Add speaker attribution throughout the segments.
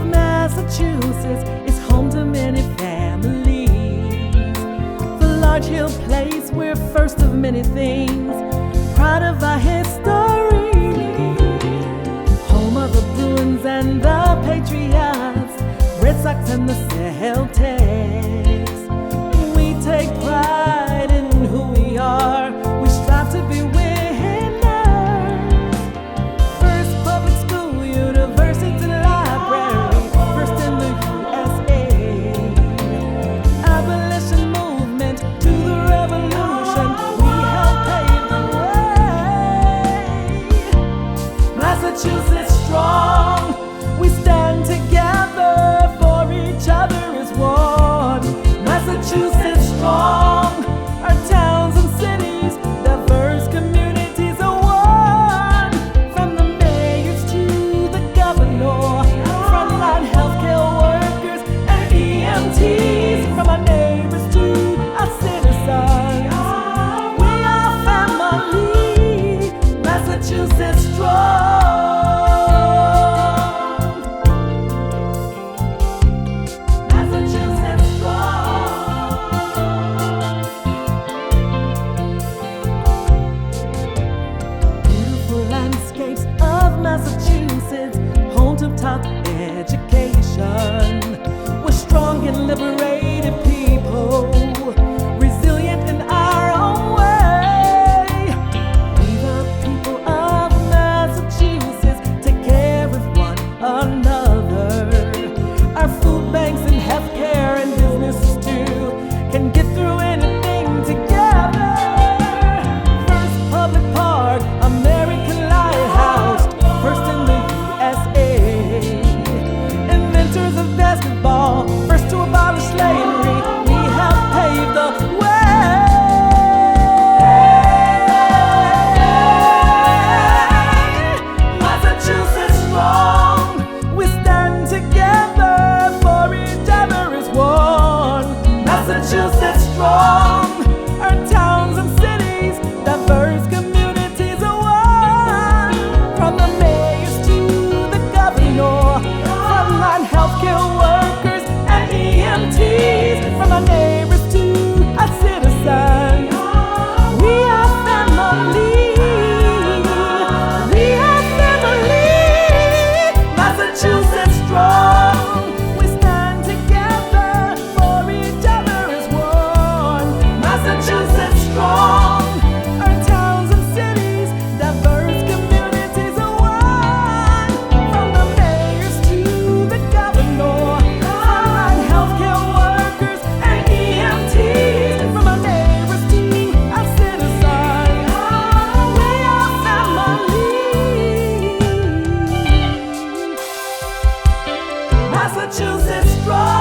Speaker 1: Massachusetts is home to many families. The large hill place, we're first of many things, proud of our history. Home of the Bruins and the Patriots, Red Sox and the Celtics. We take pride in who we are, we strive to be winners. First public school, university, library, first in the USA. Abolition movement to the revolution, we helped pave the way. Massachusetts strong, we stand together, for each other is one. Massachusetts strong, our towns and cities, diverse communities are one. From the mayors to the governor, frontline healthcare workers and EMTs, from our neighbors to our citizens, we are family. Massachusetts strong. Massachusetts strong. Beautiful landscapes of Massachusetts, home to top education. We're strong and liberated people, resilient in our own way. We the people of Massachusetts take care of one another. Our food banks and healthcare and businesses too can get through anything together. First public park, American lighthouse, first in the USA. Inventors of basketball, first to abolish slavery, we have paved the way. Massachusetts strong, we stand together, for each other is one. Massachusetts strong, our towns and cities, diverse communities are one. From the mayors to the governor, frontline healthcare workers and EMTs, from our neighbors to our citizens, we are family. We are family. Massachusetts strong, we stand together, for each other is one. Massachusetts strong, our towns and cities, diverse communities are one. From the mayors to the governor, frontline healthcare workers and EMTs, from our neighbors to our citizens, we are family. Massachusetts strong.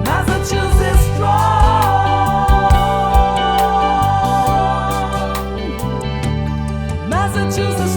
Speaker 1: Massachusetts strong. Massachusetts